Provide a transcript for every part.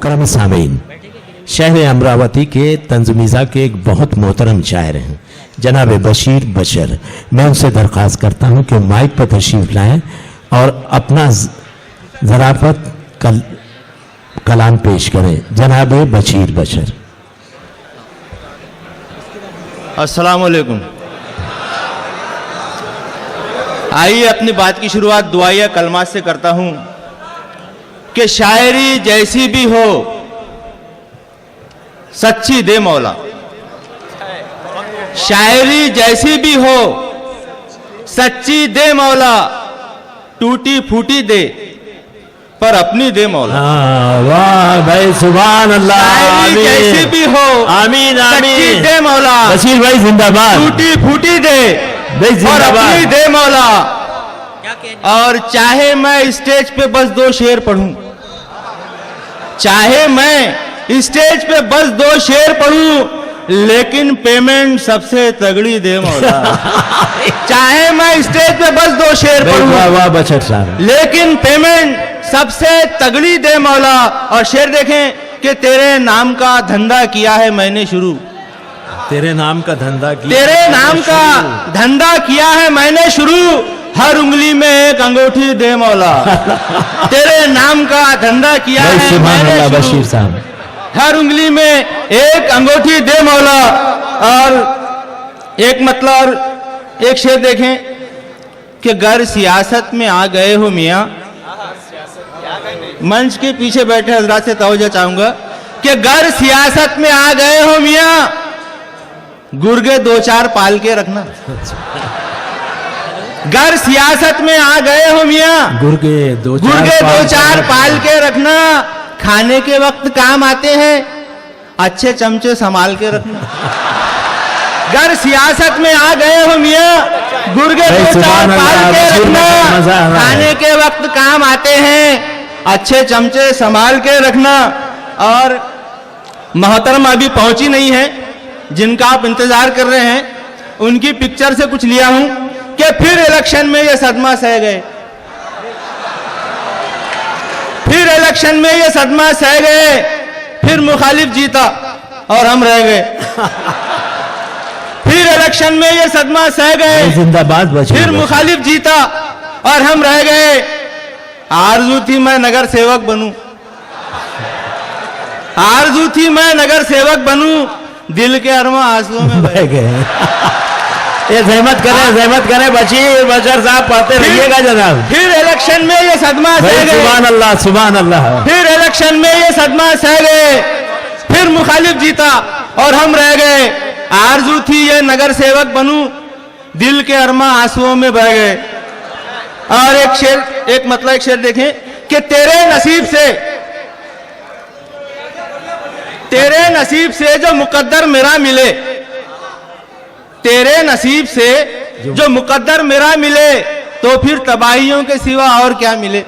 मोहतरम सामीन, शहर अमरावती के तंज़मीज़ा के एक बहुत मोहतरम शायर हैं जनाब बशीर बशर। मैं उनसे दरख्वास्त करता हूं कि माइक पर तशरीफ लाएं और अपना ज़राफ़त कलाम पेश करें। जनाब बशीर बशर। अस्सलाम वालेकुम। आइए अपनी बात की शुरुआत दुआया कलमात से करता हूं कि शायरी जैसी भी हो सच्ची दे मौला, शायरी जैसी भी हो सच्ची दे मौला, टूटी फूटी दे पर अपनी दे मौला। वाह भाई, सुभान अल्लाह। शायरी जैसी भी हो आमीन आमीन, सच्ची दे मौला, बशीर भाई जिंदाबाद। टूटी फूटी दे और अपनी दे मौला। और चाहे मैं स्टेज पे बस 2 शेर पढ़ूं, चाहे मैं स्टेज पे बस 2 शेर पढ़ूं, लेकिन पेमेंट सबसे तगड़ी दे मौला। चाहे मैं स्टेज पे बस 2 शेर पढ़ूं, वाह बशर साहब, लेकिन पेमेंट सबसे तगड़ी दे मौला। और शेर देखें कि तेरे नाम का धंधा किया है मैंने शुरू, तेरे नाम का धंधा किया, तेरे नाम का धंधा किया है मैंने शुरू, हर उंगली में एक अंगूठी दे मौला। तेरे नाम का धंधा किया है मैंने शुरू, बशीर साहब, हर उंगली में एक अंगूठी दे मौला। और एक मतलब एक शेर देखें कि गर सियासत में आ गए हो मियाँ, मंच के पीछे बैठे हजरात से तवज्जो चाहूंगा कि गर सियासत में आ गए हो मियाँ, गुर्गे 2-4 पाल के रखना। गर सियासत में आ गए हो मियाँ, गुर्गे 2-4 पाल के रखना, खाने के वक्त काम आते हैं, अच्छे चमचे संभाल के रखना। गर सियासत में आ गए हो मियाँ, गुर्गे 2-4 पाल के रखना, खाने के वक्त काम आते हैं, अच्छे चमचे संभाल के रखना। और मोहतरम अभी पहुंची नहीं है, जिनका आप इंतजार कर रहे हैं, उनकी पिक्चर से कुछ लिया हूं कि फिर इलेक्शन में ये सदमा सह गए, फिर इलेक्शन में ये सदमा सह गए, फिर मुखालिफ जीता और हम रह गए। फिर इलेक्शन में ये सदमा सह गए, जिंदाबाद बशीर, फिर मुखालिफ जीता और हम रह गए। आरजू थी मैं नगर सेवक बनूं, आरजू थी मैं नगर सेवक बनूं, दिल के अरमा आंसुओं में बह गए। ये जहमत करें बशीर बशर साहब, पढ़ते रहिएगा जनाब। फिर इलेक्शन में ये सदमा सह गए, सुभान अल्लाह सुभान अल्लाह। फिर इलेक्शन में ये सदमा सह गए, फिर मुखालिफ जीता और हम रह गए। आरजू थी ये नगर सेवक बनूं, दिल के अरमा आंसुओं में बह गए। और एक शेर देखें कि तेरे नसीब से जो मुकद्दर मेरा मिले, तेरे नसीब से जो मुकद्दर मेरा मिले, तो फिर तबाहियों के सिवा और क्या मिले।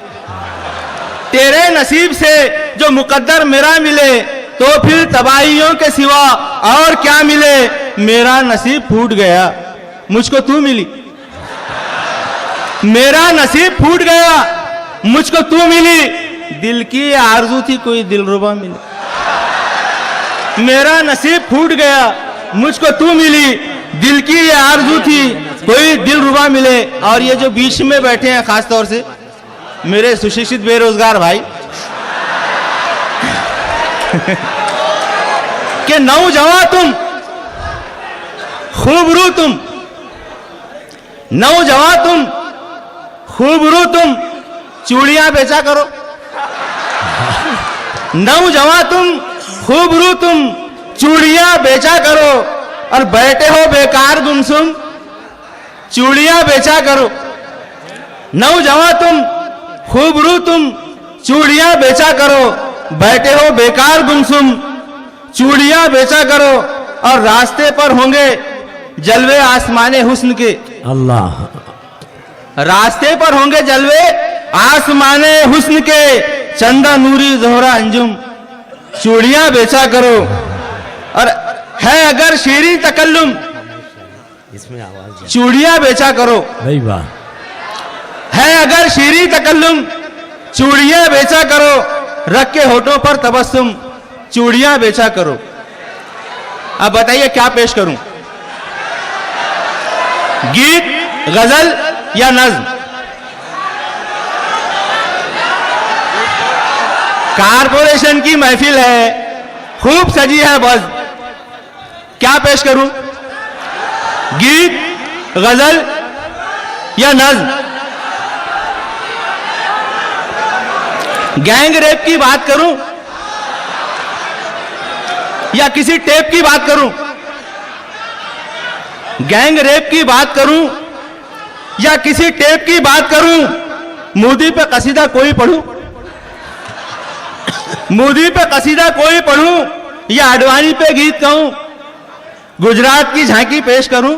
तेरे नसीब से जो मुकद्दर मेरा मिले, तो फिर तबाहियों के सिवा और क्या मिले। मेरा नसीब फूट गया, मुझको तू मिली, मेरा नसीब फूट गया, मुझको तू मिली, दिल की आरजू थी कोई दिलरुबा मिले। मेरा नसीब फूट गया, मुझको तू मिली, दिल की ये आरजू थी कोई दिलरुबा मिले। और ये जो बीच में बैठे हैं, खास तौर से मेरे सुशिक्षित बेरोजगार भाई, कि नौजवान तुम, खूबरू तुम, नौजवान तुम, खूबरू तुम, चूड़ियां बेचा करो। नौजवान तुम, खूबरू तुम, चूड़ियां बेचा करो, और बैठे हो बेकार गुमसुम, चूड़ियां बेचा करो। नौजवान तुम, खूबरू तुम, चूड़ियां बेचा करो, बैठे हो बेकार गुमसुम, चूड़ियां बेचा करो। और रास्ते पर होंगे जलवे आसमाने हुस्न के, अल्लाह, रास्ते पर होंगे जलवे आसमाने हुस्न के, चंदा नूरी जोहरा अंजुम, चूड़ियां बेचा करो। और है अगर शीरीं तकल्लुम, इसमें आवाज, चूड़ियां बेचा करो। भाई वाह। है अगर शीरीं तकल्लुम, चूड़ियां बेचा करो। रख के होठों पर तबस्सुम, चूड़ियां बेचा करो। अब बताइए क्या पेश करूं, गीत, गजल या नज्म? कारपोरेशन की महफिल है, खूब सजी है बस, क्या पेश करूं, गीत, गजल या नज्म? गैंग रेप की बात करूं या किसी टेप की बात करूं? गैंग रेप की बात करूं या किसी टेप की बात करूं? मोदी पे कसीदा कोई पढ़ूं, मोदी पे कसीदा कोई पढ़ूं या आडवाणी पे गीत कहूं? गुजरात की झांकी पेश करूं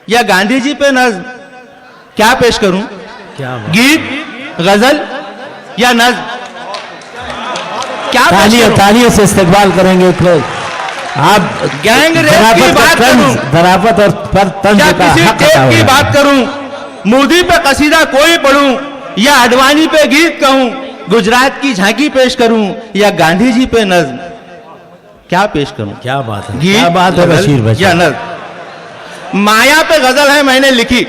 या गांधी जी पे नज्म? क्या पेश करूं, क्या गीत, गजल या नज्म? क्या पेश तालियों करूं? तालियों से इस्तकबाल करेंगे लोग। आप गैंग रेप की बात करूं धरापत और पर तंज या का किसी हक टेप अदा की हो बात करूं? मोदी पे कसीदा कोई पढ़ूं या आडवाणी पे गीत कहूं? गुजरात की झांकी पेश करूं या गांधी जी पे नज्म? क्या पेश करूं, क्या बात है, गीत, क्या बात है गजल बशीर या बशीर। नज्म? माया पे गजल है मैंने लिखी,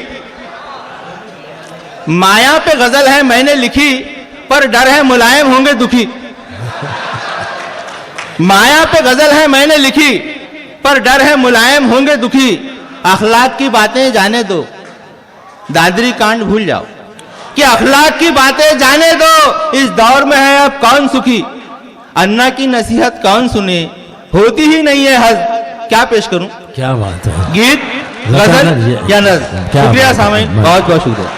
माया पे गजल है मैंने लिखी, पर डर है मुलायम होंगे दुखी। माया पे गजल है मैंने लिखी, पर डर है मुलायम होंगे दुखी। अखलाक की बातें जाने दो, दादरी कांड भूल जाओ, कि अखलाक की बातें जाने दो, इस दौर में है अब कौन सुखी। अन्ना की नसीहत कौन सुने, होती ही नहीं है हद। क्या पेश करूं, क्या बात है, गीत, गजल या नज्म? क्या शुक्रिया बात है। सामीन, बहुत बहुत शुक्रिया।